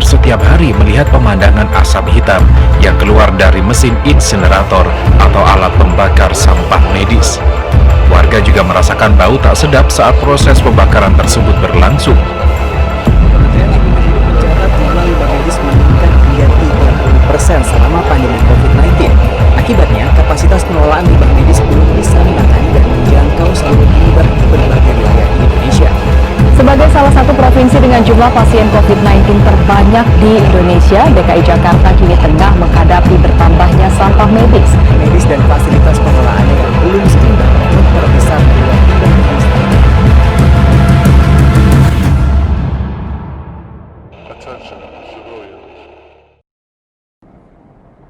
setiap hari melihat pemandangan asap hitam yang keluar dari mesin insinerator atau alat pembakar sampah medis. Warga juga merasakan bau tak sedap saat proses pembakaran tersebut berlangsung. Kementerian Lingkungan Hidup mencatat jumlah limbah medis meningkat hingga 30% selama pandemi COVID-19. Akibatnya, kapasitas pengelolaan limbah medis belum bisa menangani dan menjangkau seluruh limbah di berbagai wilayah di Indonesia. Sebagai salah satu provinsi dengan jumlah pasien COVID-19 terbanyak di Indonesia, DKI Jakarta kini tengah menghadapi bertambahnya sampah medis. Medis dan fasilitas pengelolaannya yang belum seimbang memperbesar limbah medis.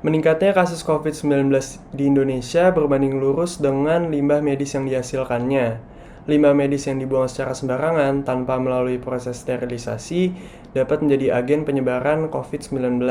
Meningkatnya kasus COVID-19 di Indonesia berbanding lurus dengan limbah medis yang dihasilkannya. Limbah medis yang dibuang secara sembarangan tanpa melalui proses sterilisasi dapat menjadi agen penyebaran COVID-19.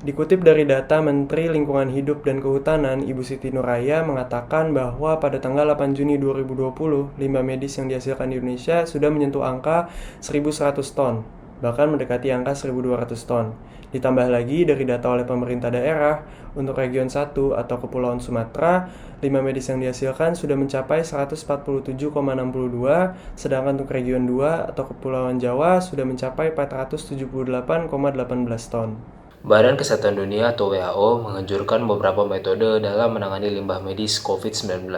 Dikutip dari data Menteri Lingkungan Hidup dan Kehutanan, Ibu Siti Nurhaya mengatakan bahwa pada tanggal 8 Juni 2020, limbah medis yang dihasilkan di Indonesia sudah menyentuh angka 1.100 ton, bahkan mendekati angka 1.200 ton. Ditambah lagi dari data oleh pemerintah daerah, untuk Region 1 atau Kepulauan Sumatera, limbah medis yang dihasilkan sudah mencapai 147,62, sedangkan untuk Region 2 atau Kepulauan Jawa sudah mencapai 478,18 ton. Badan Kesehatan Dunia atau WHO menganjurkan beberapa metode dalam menangani limbah medis COVID-19.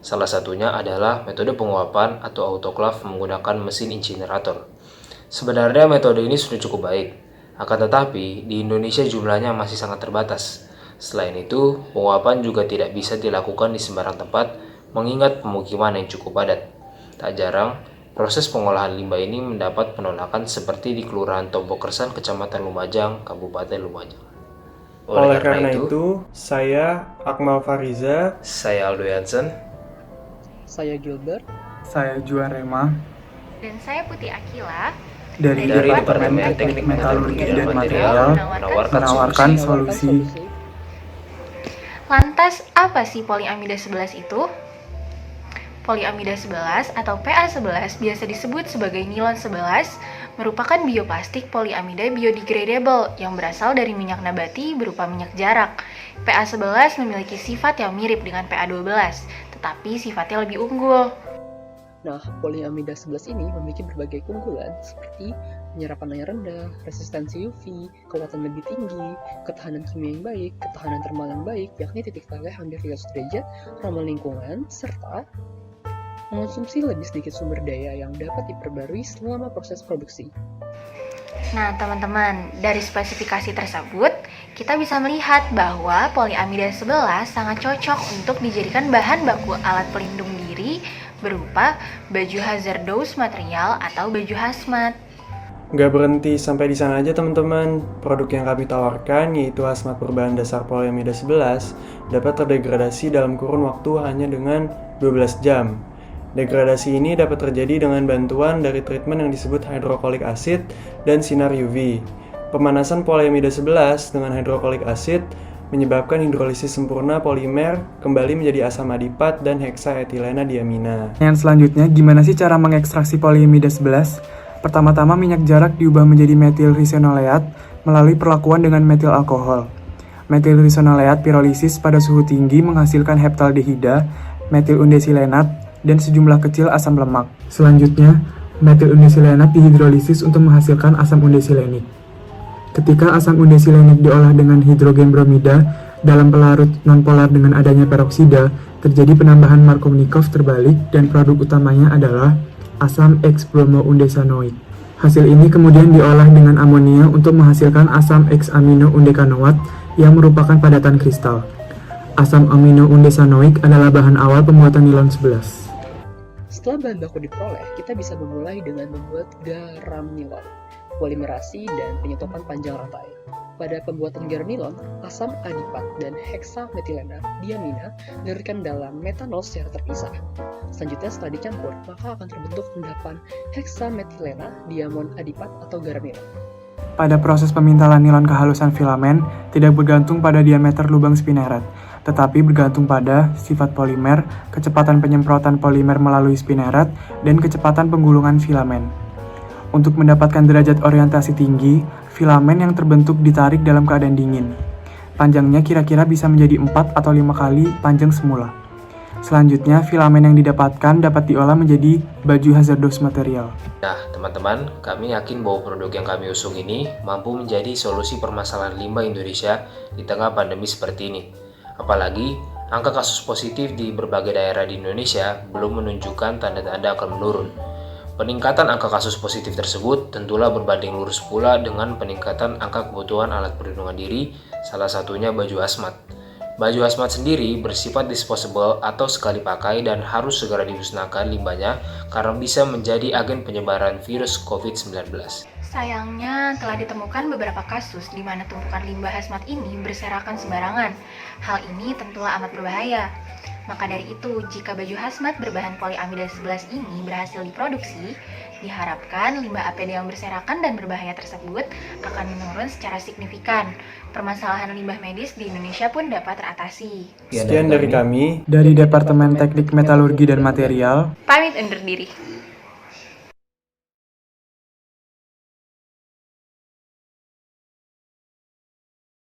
Salah satunya adalah metode penguapan atau autoclave menggunakan mesin insinerator. Sebenarnya metode ini sudah cukup baik, akan tetapi di Indonesia jumlahnya masih sangat terbatas. Selain itu, penguapan juga tidak bisa dilakukan di sembarang tempat mengingat pemukiman yang cukup padat. Tak jarang, proses pengolahan limbah ini mendapat penolakan seperti di Kelurahan Tompokersan, Kecamatan Lumajang, Kabupaten Lumajang. Oleh karena itu, saya Akmal Fariza, saya Aldo Jansen, Saya Gilbert, saya Juan Rema, dan saya Putih Akila dari Departemen Teknik Metalurgi dan Material menawarkan solusi. Lantas, apa sih poliamida 11 itu? Poliamida 11 atau PA11 biasa disebut sebagai nilon 11 merupakan bioplastik poliamida biodegradable yang berasal dari minyak nabati berupa minyak jarak. PA11 memiliki sifat yang mirip dengan PA12, tetapi sifatnya lebih unggul. Nah, poliamida 11 ini memiliki berbagai keunggulan seperti penyerapan yang rendah, resistensi UV, kekuatan lebih tinggi, ketahanan kimia yang baik, ketahanan termal yang baik, yakni titik taleh hampir 300 derajat, ramah lingkungan, serta mengonsumsi lebih sedikit sumber daya yang dapat diperbarui selama proses produksi. Nah, teman-teman, dari spesifikasi tersebut, kita bisa melihat bahwa poliamida 11 sangat cocok untuk dijadikan bahan baku alat pelindung diri berupa baju hazardous material atau baju hazmat. Nggak berhenti sampai di sana aja teman-teman. Produk yang kami tawarkan yaitu hazmat berbahan dasar poliamida 11 dapat terdegradasi dalam kurun waktu hanya dengan 12 jam. Degradasi ini dapat terjadi dengan bantuan dari treatment yang disebut hydrochloric acid dan sinar UV. Pemanasan poliamida 11 dengan hydrochloric acid menyebabkan hidrolisis sempurna polimer kembali menjadi asam adipat dan heksaetilena diamina. Yang selanjutnya, gimana sih cara mengekstraksi poliamida 11? Pertama-tama minyak jarak diubah menjadi metil risenoleat melalui perlakuan dengan metil alkohol. Metil risenoleat pirolisis pada suhu tinggi menghasilkan heptaldehida, metil undesilenat, dan sejumlah kecil asam lemak. Selanjutnya, metil undesilenat dihidrolisis untuk menghasilkan asam undesilenik. Ketika asam undesilenik diolah dengan hidrogen bromida dalam pelarut nonpolar dengan adanya peroksida, terjadi penambahan Markovnikov terbalik dan produk utamanya adalah asam X-bromoundesanoid. Hasil ini kemudian diolah dengan amonia untuk menghasilkan asam X-aminoundekanoat yang merupakan padatan kristal. Asam aminoundesanoik adalah bahan awal pembuatan nilon 11. Setelah bahan baku diperoleh, kita bisa memulai dengan membuat garam nilon, polimerasi, dan penyetopan panjang rantai. Pada pembuatan garam nilon, asam adipat dan heksametilena diamina dilarikan dalam metanol secara terpisah. Selanjutnya setelah dicampur, maka akan terbentuk endapan heksametilena diamon adipat atau garam nilon. Pada proses pemintalan nilon kehalusan filamen tidak bergantung pada diameter lubang spinneret, tetapi bergantung pada sifat polimer, kecepatan penyemprotan polimer melalui spinneret, dan kecepatan penggulungan filamen. Untuk mendapatkan derajat orientasi tinggi, filamen yang terbentuk ditarik dalam keadaan dingin. Panjangnya kira-kira bisa menjadi 4 atau 5 kali panjang semula. Selanjutnya, filamen yang didapatkan dapat diolah menjadi baju hazardous material. Nah, teman-teman, kami yakin bahwa produk yang kami usung ini mampu menjadi solusi permasalahan limbah Indonesia di tengah pandemi seperti ini. Apalagi, angka kasus positif di berbagai daerah di Indonesia belum menunjukkan tanda-tanda akan menurun. Peningkatan angka kasus positif tersebut tentulah berbanding lurus pula dengan peningkatan angka kebutuhan alat perlindungan diri, salah satunya baju hazmat. Baju hazmat sendiri bersifat disposable atau sekali pakai dan harus segera dimusnahkan limbahnya karena bisa menjadi agen penyebaran virus COVID-19. Sayangnya telah ditemukan beberapa kasus di mana tumpukan limbah hazmat ini berserakan sembarangan. Hal ini tentulah amat berbahaya. Maka dari itu, jika baju hazmat berbahan poliamida 11 ini berhasil diproduksi, diharapkan limbah APD yang berserakan dan berbahaya tersebut akan menurun secara signifikan. Permasalahan limbah medis di Indonesia pun dapat teratasi. Sekian dari kami. Dari Departemen Teknik Metalurgi dan Material, Pamit undur diri.